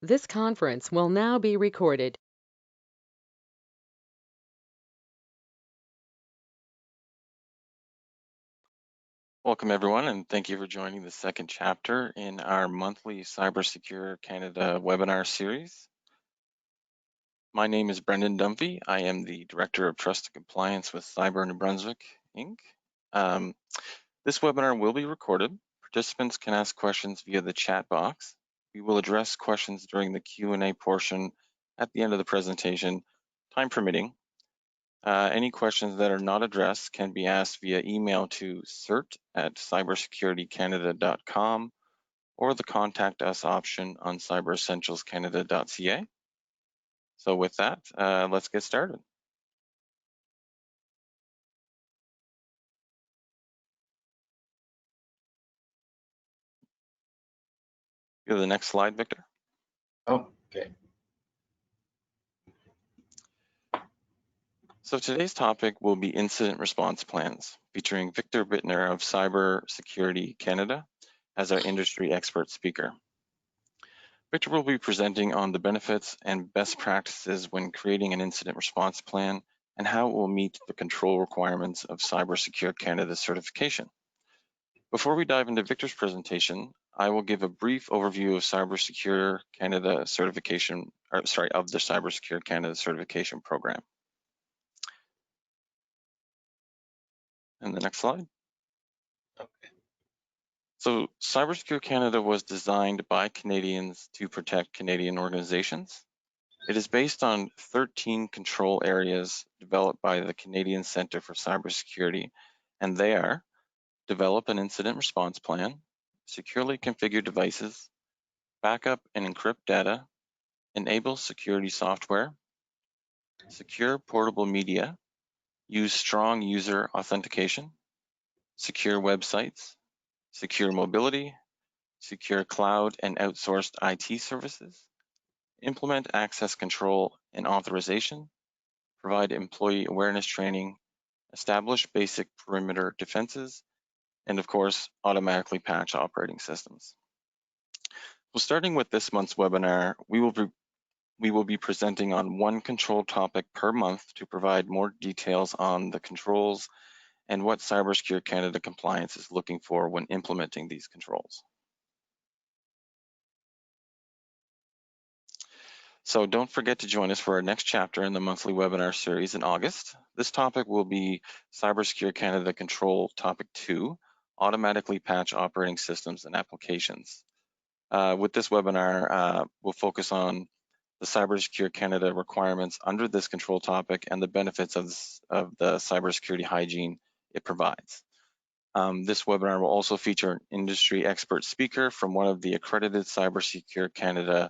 This conference will now be recorded. Welcome everyone, and thank you for joining the second chapter in our monthly Cybersecure Canada webinar series. My name is Brendan Dunphy. I am the Director of Trust and Compliance with Cyber New Brunswick, Inc. This webinar will be recorded. Participants can ask questions via the chat box. We will address questions during the Q&A portion at the end of the presentation, time permitting. Any questions that are not addressed can be asked via email to cert@cybersecuritycanada.com or the contact us option on cyberessentialscanada.ca. So with that, let's get started. Go to the next slide, Victor. Oh, okay. So today's topic will be incident response plans, featuring Victor Beitner of Cybersecurity Canada as our industry expert speaker. Victor will be presenting on the benefits and best practices when creating an incident response plan and how it will meet the control requirements of Cybersecure Canada certification. Before we dive into Victor's presentation, I will give a brief overview of Cybersecure Canada certification, of the Cybersecure Canada certification program. And the next slide. Okay. So Cybersecure Canada was designed by Canadians to protect Canadian organizations. It is based on 13 control areas developed by the Canadian Centre for Cybersecurity, and they are: develop an incident response plan, securely configure devices, backup and encrypt data, enable security software, secure portable media, use strong user authentication, secure websites, secure mobility, secure cloud and outsourced IT services, implement access control and authorization, provide employee awareness training, establish basic perimeter defenses, and of course, automatically patch operating systems. Well, starting with this month's webinar, we will be presenting on one control topic per month to provide more details on the controls and what Cybersecure Canada compliance is looking for when implementing these controls. So don't forget to join us for our next chapter in the monthly webinar series in August. This topic will be Cybersecure Canada Control Topic 2, Automatically Patch Operating Systems and Applications. With this webinar, we'll focus on the Cybersecure Canada requirements under this control topic and the benefits of the cybersecurity hygiene it provides. This webinar will also feature an industry expert speaker from one of the accredited Cybersecure Canada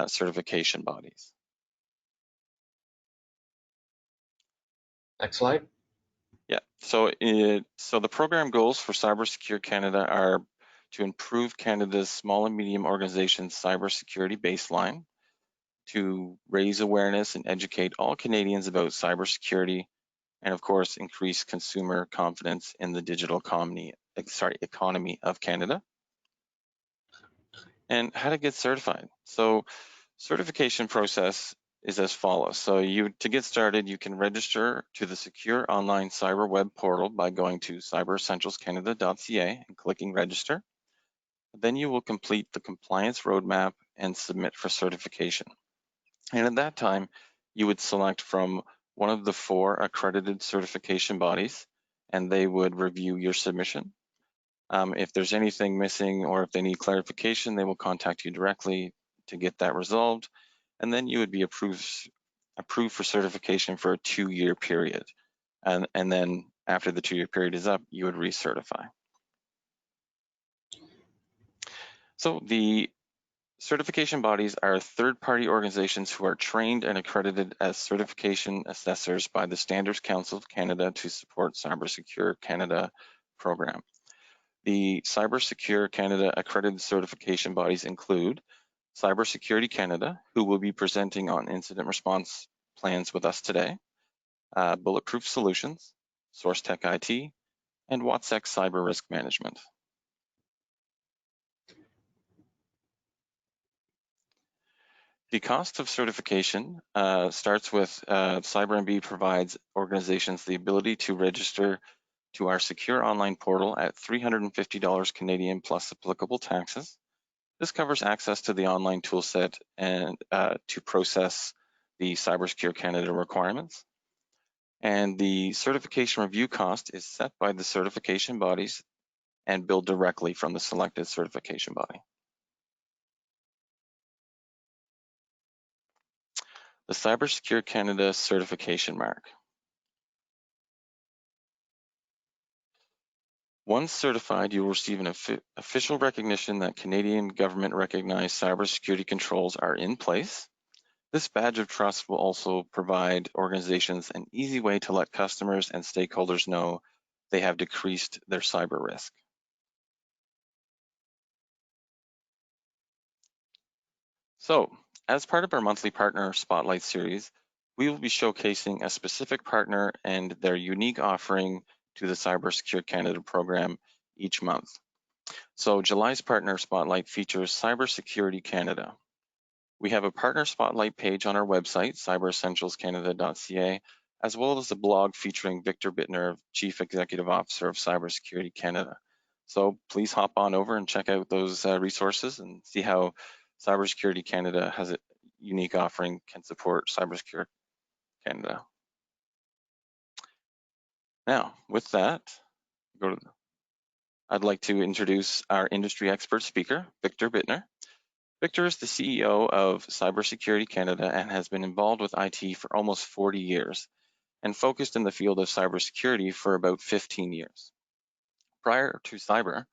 certification bodies. Next slide. Yeah, so the program goals for Cybersecure Canada are to improve Canada's small and medium organizations' cybersecurity baseline, to raise awareness and educate all Canadians about cybersecurity, and of course, increase consumer confidence in the digital economy of Canada. And how to get certified. So certification process is as follows. So to get started, you can register to the secure online cyber web portal by going to cyberessentialscanada.ca and clicking register. Then you will complete the compliance roadmap and submit for certification. And at that time, you would select from one of the 4 accredited certification bodies, and they would review your submission. If there's anything missing or if they need clarification, they will contact you directly to get that resolved. And then you would be approved for certification for a 2-year period. And then after the 2-year period is up, you would recertify. So the certification bodies are third-party organizations who are trained and accredited as certification assessors by the Standards Council of Canada to support Cybersecure Canada program. The Cybersecure Canada accredited certification bodies include Cybersecurity Canada, who will be presenting on incident response plans with us today, Bulletproof Solutions, SourceTech IT, and WATSEC Cyber Risk Management. The cost of certification starts with CyberNB provides organizations the ability to register to our secure online portal at $350 Canadian plus applicable taxes. This covers access to the online toolset and to process the Cybersecure Canada requirements. And the certification review cost is set by the certification bodies and billed directly from the selected certification body. The Cybersecure Canada certification mark. Once certified, you will receive an official recognition that Canadian government recognized cybersecurity controls are in place. This badge of trust will also provide organizations an easy way to let customers and stakeholders know they have decreased their cyber risk. So, as part of our monthly partner spotlight series, we will be showcasing a specific partner and their unique offering to the Cybersecure Canada program each month. So July's partner spotlight features Cybersecurity Canada. We have a partner spotlight page on our website, cyberessentialscanada.ca, as well as a blog featuring Victor Beitner, Chief Executive Officer of Cybersecurity Canada. So please hop on over and check out those resources and see how Cybersecurity Canada has a unique offering, can support Cybersecure Canada. Now, with that, I'd like to introduce our industry expert speaker, Victor Beitner. Victor is the CEO of Cybersecurity Canada and has been involved with IT for almost 40 years and focused in the field of cybersecurity for about 15 years. Prior to cyber,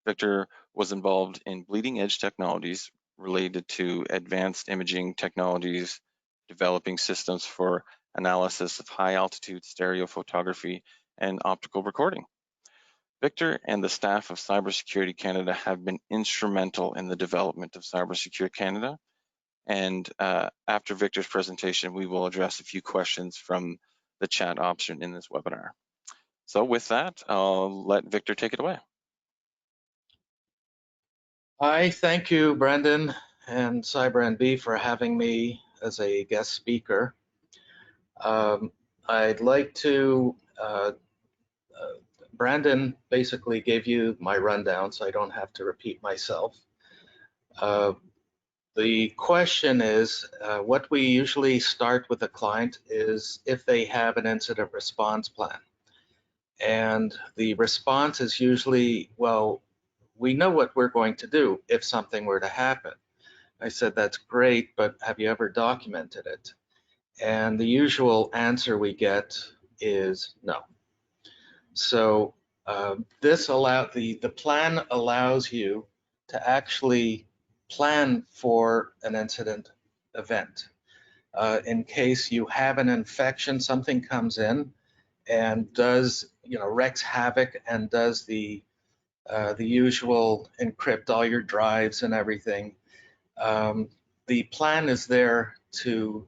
Victor was involved in bleeding edge technologies related to advanced imaging technologies, developing systems for analysis of high altitude stereo photography and optical recording. Victor and the staff of Cybersecurity Canada have been instrumental in the development of Cybersecure Canada. And after Victor's presentation, we will address a few questions from the chat option in this webinar. So with that, I'll let Victor take it away. Hi, thank you, Brendan and CyberNB for having me as a guest speaker. I'd like to, Brandon basically gave you my rundown, so I don't have to repeat myself. The question is, what we usually start with a client is if they have an incident response plan. And the response is usually, well, we know what we're going to do if something were to happen. I said, that's great, but have you ever documented it? And the usual answer we get is no. So the plan allows you to actually plan for an incident event. In case you have an infection, something comes in and does, wreaks havoc and does the usual encrypt all your drives and everything. The plan is there to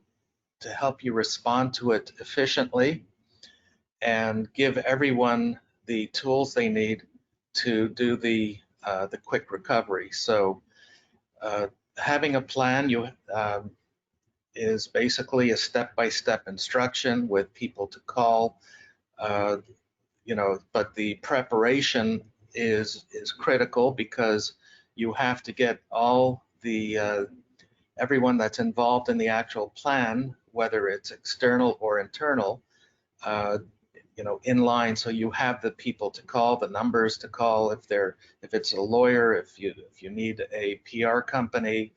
help you respond to it efficiently and give everyone the tools they need to do the quick recovery. So having a plan is basically a step-by-step instruction with people to call, but the preparation is critical because you have to get all the everyone that's involved in the actual plan, whether it's external or internal, in line, so you have the people to call, the numbers to call. If it's a lawyer, if you need a PR company,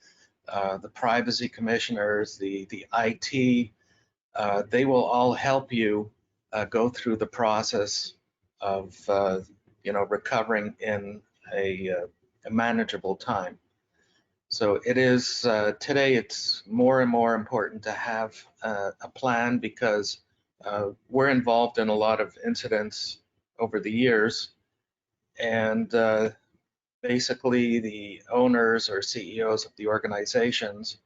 the privacy commissioners, the IT, they will all help you go through the process of recovering in a manageable time. So it is today. It's more and more important to have a plan because we're involved in a lot of incidents over the years, and basically the owners or CEOs of the organizations,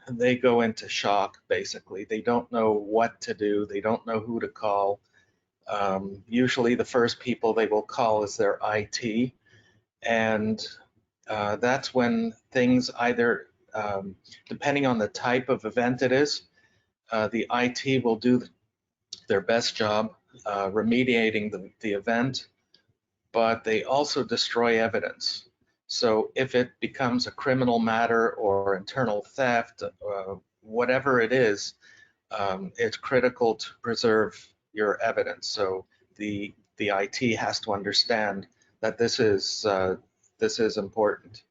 they go into shock. Basically, they don't know what to do. They don't know who to call. Usually the first people they will call is their IT, and that's when things either depending on the type of event it is, the IT will do their best job remediating the event, but they also destroy evidence. So if it becomes a criminal matter or internal theft, whatever it is, it's critical to preserve your evidence. So the IT has to understand that this is important.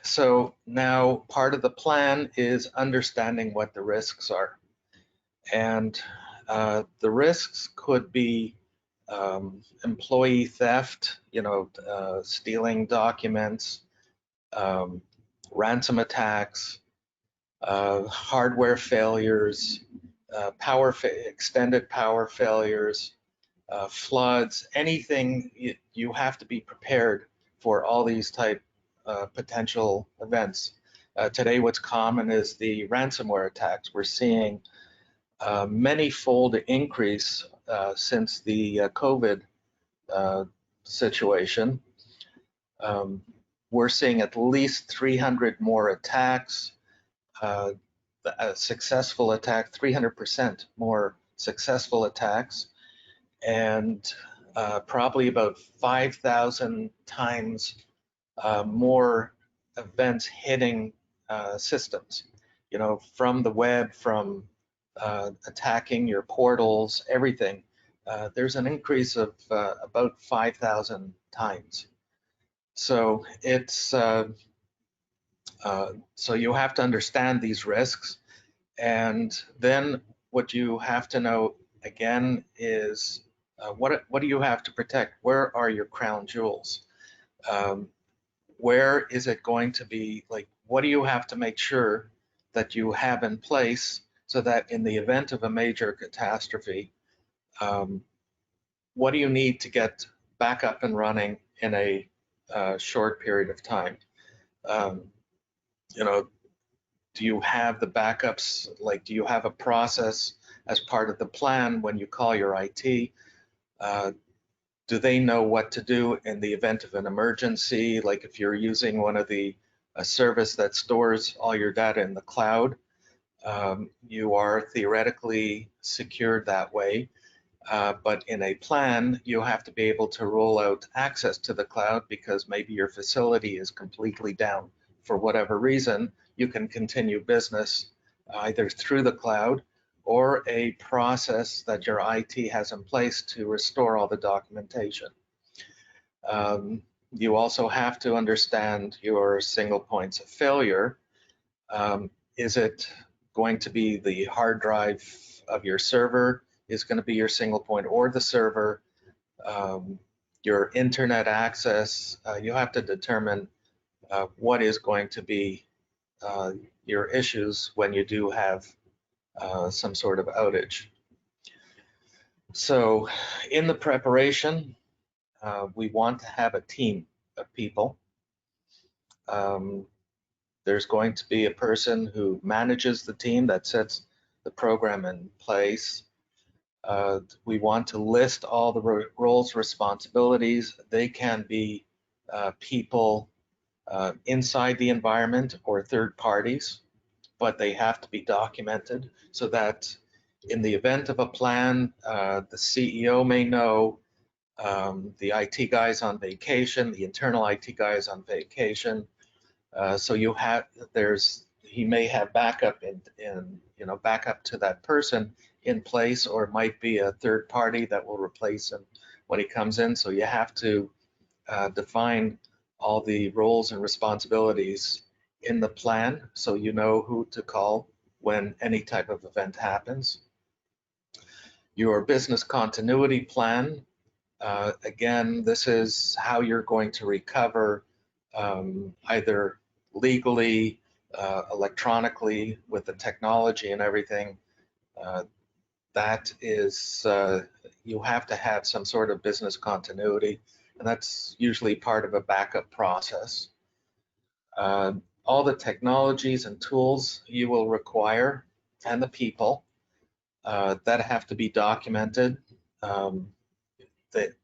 So now part of the plan is understanding what the risks are. And the risks could be employee theft, stealing documents, ransom attacks, hardware failures, extended power failures, floods, anything. You have to be prepared for all these type potential events. Today, what's common is the ransomware attacks. We're seeing many-fold increase since the COVID situation. We're seeing at least 300 more attacks, successful attack, 300% more successful attacks, and probably about 5,000 times more events hitting systems, from the web, from attacking your portals, everything. There's an increase of about 5,000 times. So it's so you have to understand these risks, and then what you have to know again is what do you have to protect? Where are your crown jewels? Where is it going to be, like, what do you have to make sure that you have in place so that in the event of a major catastrophe, what do you need to get back up and running in a short period of time? Do you have the backups? Like, do you have a process as part of the plan when you call your IT? Do they know what to do in the event of an emergency? Like if you're using one of a service that stores all your data in the cloud, you are theoretically secured that way. But in a plan, you have to be able to roll out access to the cloud because maybe your facility is completely down for whatever reason. You can continue business either through the cloud or a process that your IT has in place to restore all the documentation. You also have to understand your single points of failure. Is it going to be the hard drive of your server is going to be your single point, or the server, your internet access? You have to determine what is going to be your issues when you do have some sort of outage. So in the preparation, we want to have a team of people. There's going to be a person who manages the team that sets the program in place. We want to list all the roles, responsibilities. They can be people inside the environment or third parties, but they have to be documented so that in the event of a plan, the CEO may know, the IT guy's on vacation, the internal IT guy's on vacation. So he may have backup backup to that person in place, or it might be a third party that will replace him when he comes in. So you have to define all the roles and responsibilities in the plan so you know who to call when any type of event happens. Your business continuity plan, again, this is how you're going to recover either legally, electronically with the technology and everything. That is, you have to have some sort of business continuity, and that's usually part of a backup process. All the technologies and tools you will require and the people that have to be documented.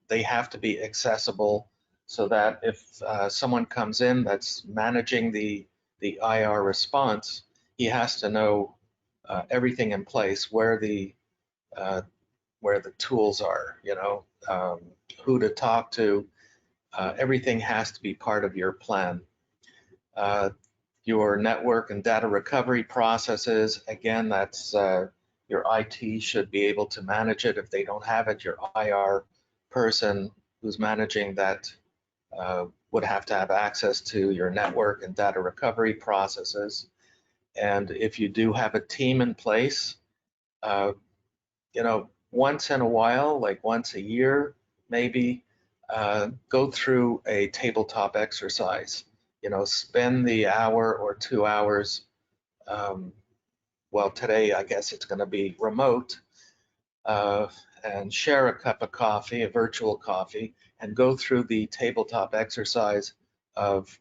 They have to be accessible so that if someone comes in that's managing the IR response, he has to know everything in place, where the tools are, who to talk to. Everything has to be part of your plan. Your network and data recovery processes, again, that's your IT should be able to manage it. If they don't have it, your IR person who's managing that would have to have access to your network and data recovery processes. And if you do have a team in place, once in a while, like once a year, maybe, go through a tabletop exercise. Spend the hour or 2 hours. Well, today I guess it's going to be remote, and share a cup of coffee, a virtual coffee, and go through the tabletop exercise of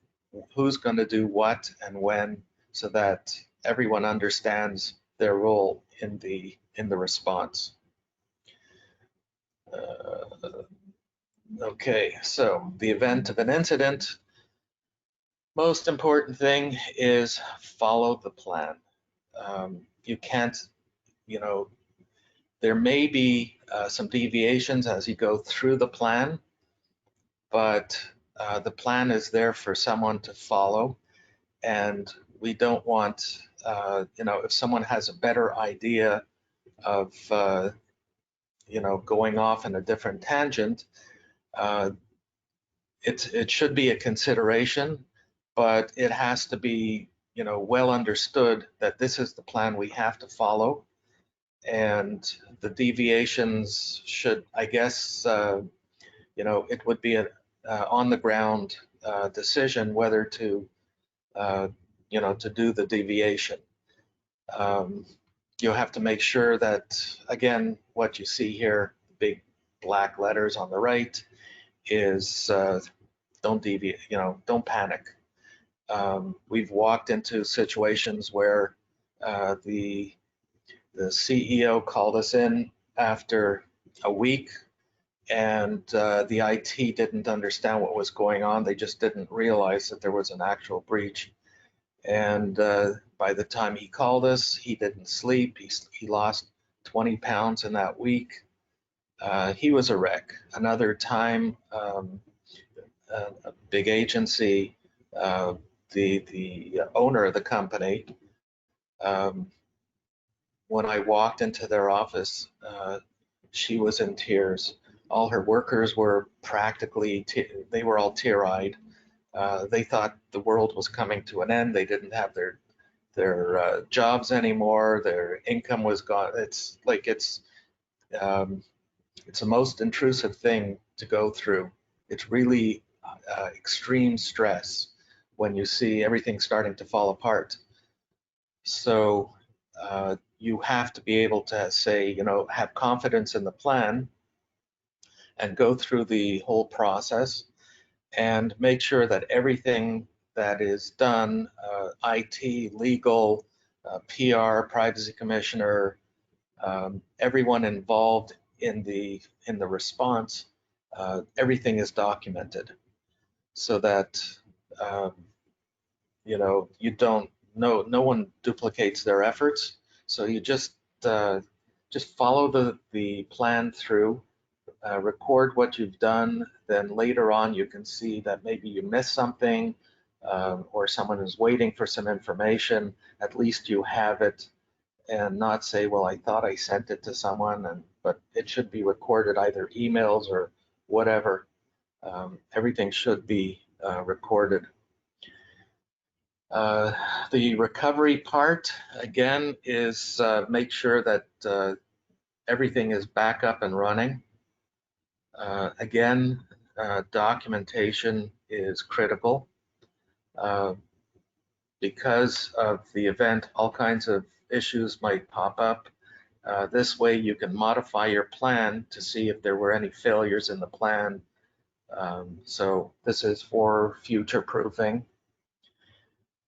who's going to do what and when, so that everyone understands their role in the response. Okay, so the event of an incident, most important thing is follow the plan. You can't, there may be some deviations as you go through the plan, but the plan is there for someone to follow. And we don't want, if someone has a better idea of, going off in a different tangent, it should be a consideration, but it has to be, well understood that this is the plan we have to follow. And the deviations should, I guess, it would be an on the ground decision whether to, to do the deviation. You'll have to make sure that, again, what you see here, big black letters on the right, is don't deviate, don't panic. We've walked into situations where the CEO called us in after a week, and the IT didn't understand what was going on. They just didn't realize that there was an actual breach. And by the time he called us, he didn't sleep. He lost 20 pounds in that week. He was a wreck. Another time, a big agency, the owner of the company, when I walked into their office, she was in tears. All her workers were practically, they were all tear-eyed. They thought the world was coming to an end. They didn't have their jobs anymore. Their income was gone. It's like it's the most intrusive thing to go through. It's really extreme stress when you see everything starting to fall apart. So you have to be able to say, have confidence in the plan and go through the whole process and make sure that everything that is done, IT, legal, PR, privacy commissioner, everyone involved in the response, everything is documented, so that you don't, no one duplicates their efforts. So you just follow the plan through. Record what you've done, then later on you can see that maybe you missed something, or someone is waiting for some information. At least you have it, and not say, well, I thought I sent it to someone, but it should be recorded, either emails or whatever. Everything should be recorded. The recovery part, again, is make sure that everything is back up and running. Again, documentation is critical. Because of the event, all kinds of issues might pop up. This way you can modify your plan to see if there were any failures in the plan. So this is for future proofing.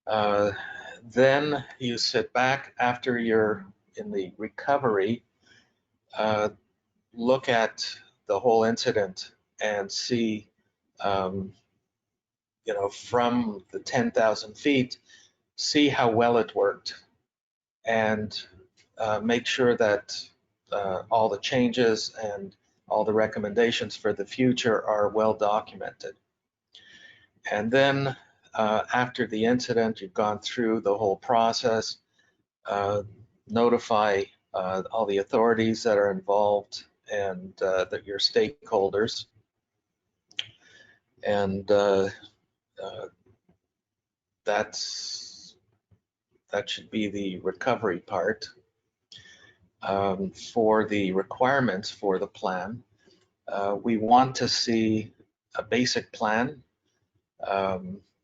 Then you sit back after you're in the recovery, look at the whole incident and see from the 10,000 feet, see how well it worked, and make sure that all the changes and all the recommendations for the future are well documented. And then after the incident, you've gone through the whole process, notify all the authorities that are involved and your stakeholders. And that should be the recovery part. For the requirements for the plan, we want to see a basic plan.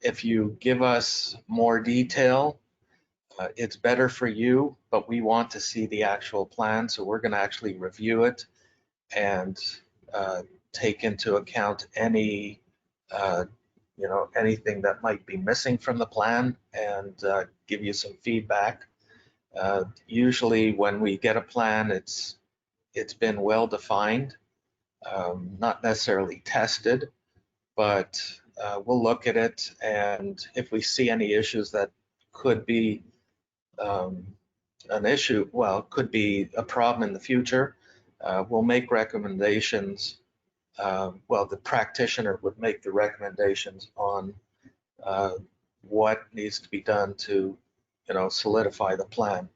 If you give us more detail, it's better for you, but we want to see the actual plan, so we're going to actually review it and take into account any anything that might be missing from the plan and give you some feedback. Usually when we get a plan, it's been well defined, not necessarily tested, but we'll look at it, and if we see any issues that could be an issue, well, could be a problem in the future, we'll make recommendations. Well, the practitioner would make the recommendations on what needs to be done to, solidify the plan.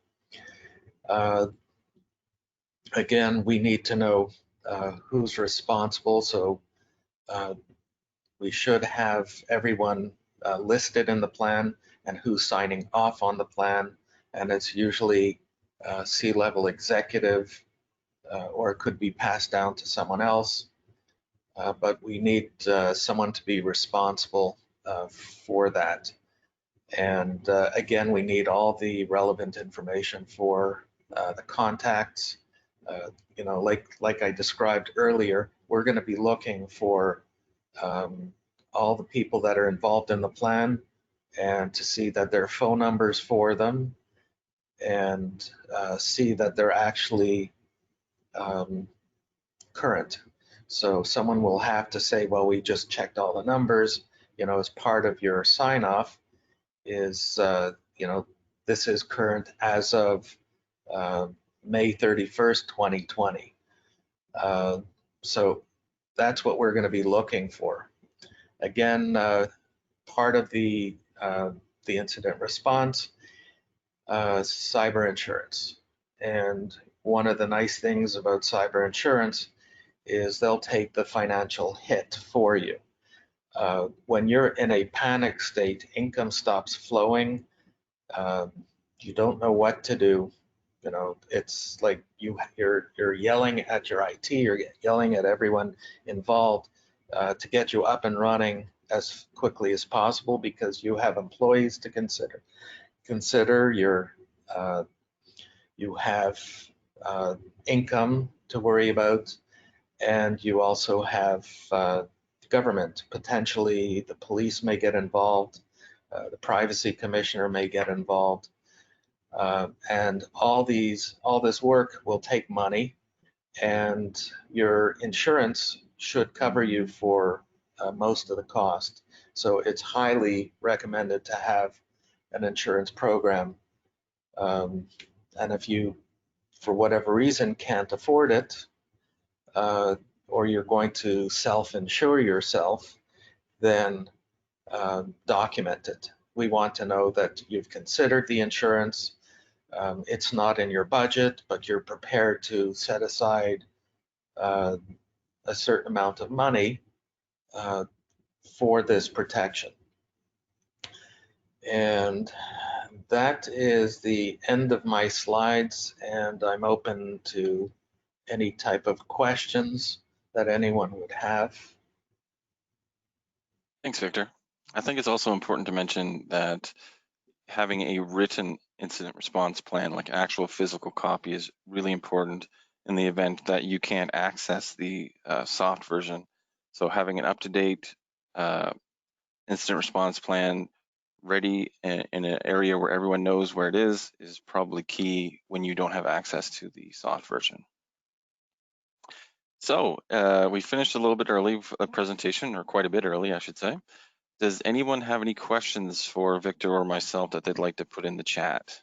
Again, we need to know who's responsible, so we should have everyone listed in the plan and who's signing off on the plan, and it's usually C-level executive, or it could be passed down to someone else, but we need someone to be responsible for that. And again, we need all the relevant information for the contacts. Like I described earlier, we're going to be looking for all the people that are involved in the plan and to see that there are phone numbers for them, and see that they're actually current. So someone will have to say, well, we just checked all the numbers, as part of your sign off is, this is current as of May 31st, 2020. So that's what we're going to be looking for. Again, part of the incident response, cyber insurance. And one of the nice things about cyber insurance is they'll take the financial hit for you. When you're in a panic state, income stops flowing, you don't know what to do. It's like you're yelling at your IT, you're yelling at everyone involved to get you up and running as quickly as possible, because you have employees to consider. You have income to worry about, and you also have government. Potentially the police may get involved, the privacy commissioner may get involved, and all this work will take money, and your insurance should cover you for most of the cost. So it's highly recommended to have an insurance program. And if you, for whatever reason, can't afford it, or you're going to self-insure yourself, then document it. We want to know that you've considered the insurance. It's not in your budget, but you're prepared to set aside a certain amount of money for this protection. And that is the end of my slides, and I'm open to any type of questions that anyone would have. Thanks, Victor. I think it's also important to mention that having a written incident response plan, like actual physical copy, is really important in the event that you can't access the soft version. So having an up-to-date incident response plan ready in an area where everyone knows where it is probably key when you don't have access to the soft version. So we finished a little bit early a presentation, or quite a bit early, I should say. Does anyone have any questions for Victor or myself that they'd like to put in the chat?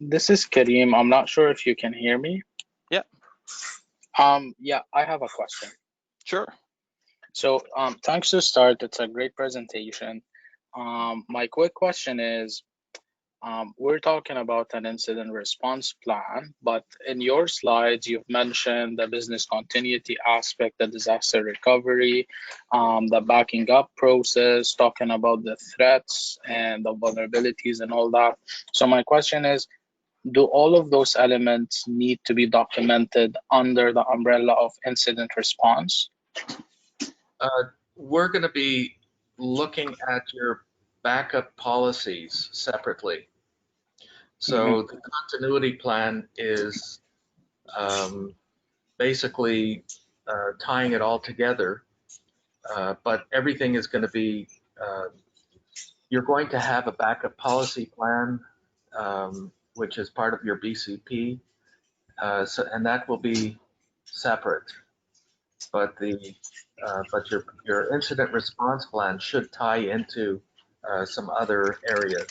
This is Kareem. I'm not sure if you can hear me. Yeah. Yeah, I have a question. Sure. So, thanks to start. It's a great presentation. My quick question is, we're talking about an incident response plan, but in your slides, you've mentioned the business continuity aspect, the disaster recovery, the backing up process, talking about the threats and the vulnerabilities and all that. So my question is, do all of those elements need to be documented under the umbrella of incident response? We're going to be looking at your backup policies separately. So the continuity plan is basically tying it all together, but everything is going to be, you're going to have a backup policy plan, which is part of your BCP, and that will be separate. But your incident response plan should tie into some other areas.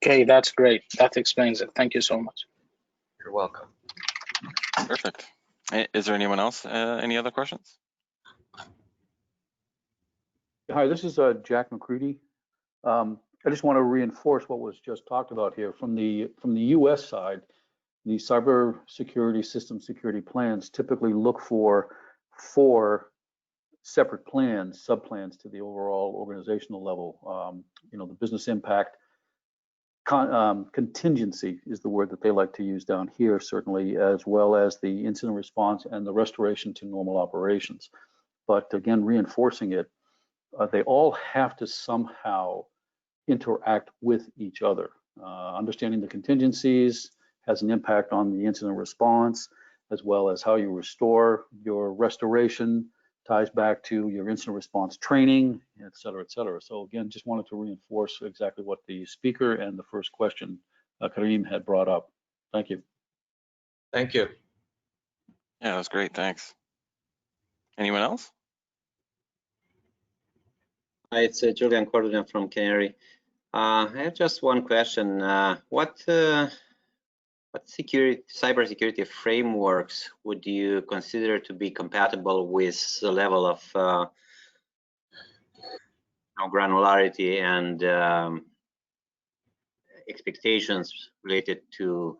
Okay, that's great. That explains it. Thank you so much. You're welcome. Perfect. Is there anyone else? Any other questions? Hi, this is Jack McCready. I just want to reinforce what was just talked about here. From the U.S. side, the cybersecurity system security plans typically look for 4 separate plans, sub-plans to the overall organizational level. The business impact contingency is the word that they like to use down here, certainly, as well as the incident response and the restoration to normal operations. But again, reinforcing it, they all have to somehow interact with each other. Understanding the contingencies has an impact on the incident response, as well as how you restore. Your restoration ties back to your incident response training, et cetera, et cetera. So again, just wanted to reinforce exactly what the speaker and the first question, Kareem, had brought up. Thank you. Thank you. Yeah, that was great. Thanks. Anyone else? Hi, it's Julian Cordon from Canary. I have just one question. What cybersecurity frameworks would you consider to be compatible with the level of granularity and expectations related to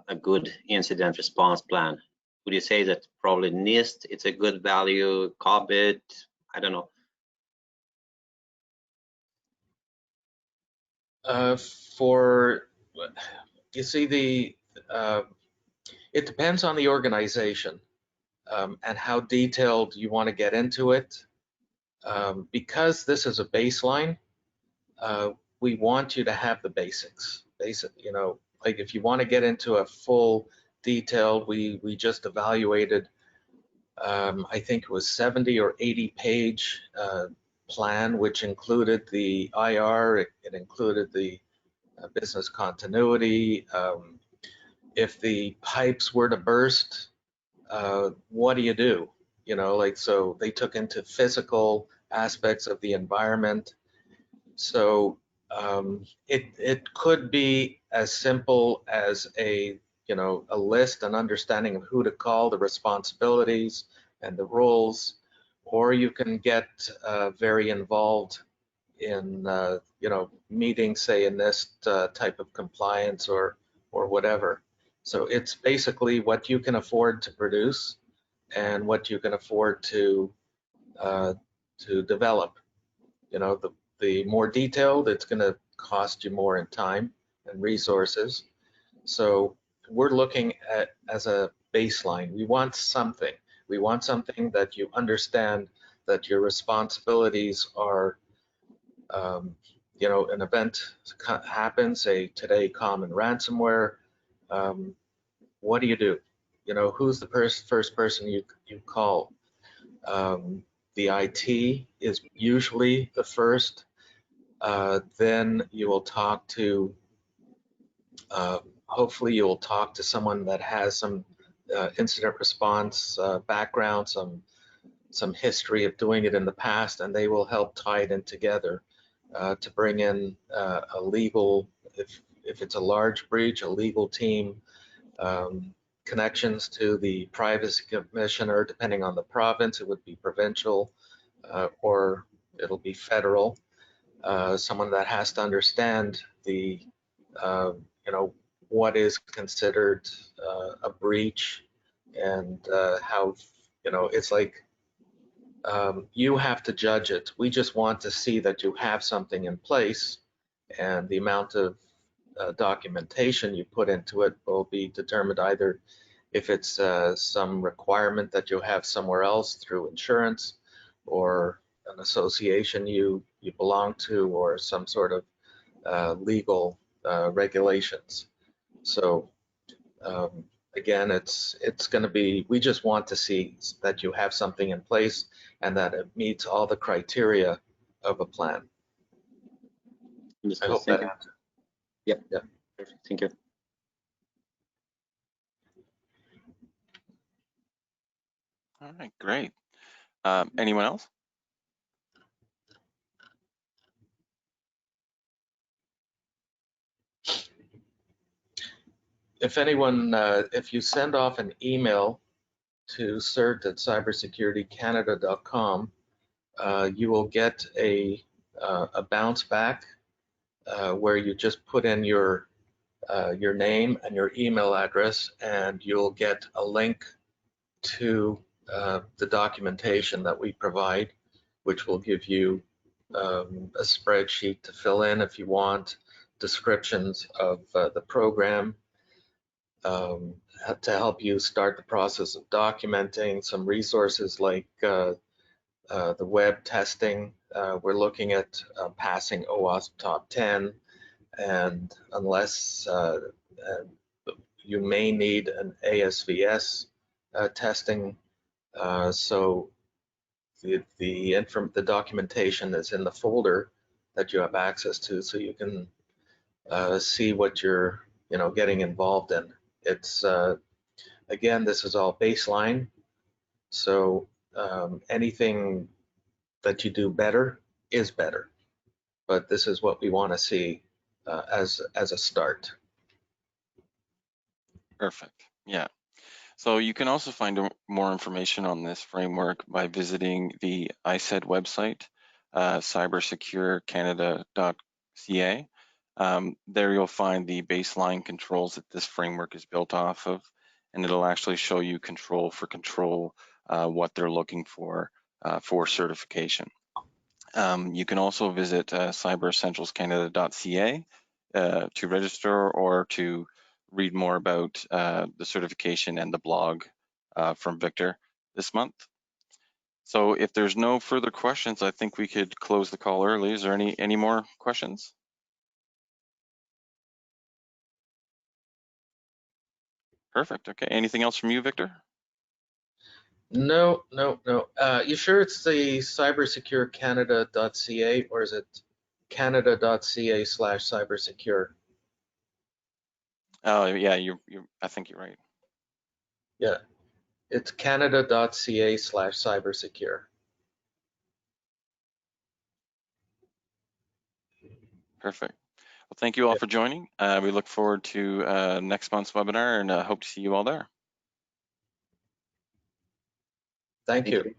a good incident response plan? Would you say that probably NIST, it's a good value, COBIT, I don't know. You see, it depends on the organization and how detailed you want to get into it. Because this is a baseline, we want you to have the basics. Like if you want to get into a full detailed, we just evaluated, I think it was 70 or 80 page plan, which included the IR, it included the business continuity. If the pipes were to burst, what do you do? So they took into physical aspects of the environment. So it could be as simple as a list, an understanding of who to call, the responsibilities and the roles, or you can get very involved in meetings, say in this type of compliance or whatever. So it's basically what you can afford to produce and what you can afford to develop. The more detailed, it's going to cost you more in time and resources. So we're looking at as a baseline. We want something. We want something that you understand that your responsibilities are. An event happens, say today, common ransomware. What do you do? Who's the first person you call? The IT is usually the first. Then you will talk to Hopefully you'll talk to someone that has some incident response background, some history of doing it in the past, and they will help tie it in together to bring in a legal, if it's a large breach, a legal team, connections to the privacy commissioner, depending on the province, it would be provincial or it'll be federal. Someone that has to understand the, you know, what is considered a breach and how, you know, it's like you have to judge it. We just want to see that you have something in place, and the amount of documentation you put into it will be determined either if it's some requirement that you have somewhere else through insurance or an association you belong to, or some sort of legal regulations. So again, it's going to be, we just want to see that you have something in place and that it meets all the criteria of a plan. I hope that answers. Yep. Yeah. Perfect. Thank you. All right, great. Anyone else? If anyone, if you send off an email to cert@cybersecuritycanada.com, you will get a bounce back where you just put in your name and your email address, and you'll get a link to the documentation that we provide, which will give you a spreadsheet to fill in if you want, descriptions of the program, to help you start the process of documenting, some resources like the web testing. We're looking at passing OWASP Top 10, and unless you may need an ASVS testing, so the documentation is in the folder that you have access to, so you can see what you're getting involved in. It's again, this is all baseline, so anything that you do better is better, but this is what we want to see as a start. Perfect. Yeah. So you can also find more information on this framework by visiting the ICED website, cybersecurecanada.ca. There you'll find the baseline controls that this framework is built off of, and it'll actually show you control for control, what they're looking for certification. You can also visit cyberessentialscanada.ca to register or to read more about the certification and the blog from Victor this month. So if there's no further questions, I think we could close the call early. Is there any more questions? Perfect. Okay. Anything else from you, Victor? No. You sure it's the cybersecurecanada.ca, or is it canada.ca/cybersecure? Oh yeah, I think you're right. Yeah, it's canada.ca/cybersecure. Perfect. Well, thank you all for joining. We look forward to next month's webinar, and hope to see you all there. Thank you.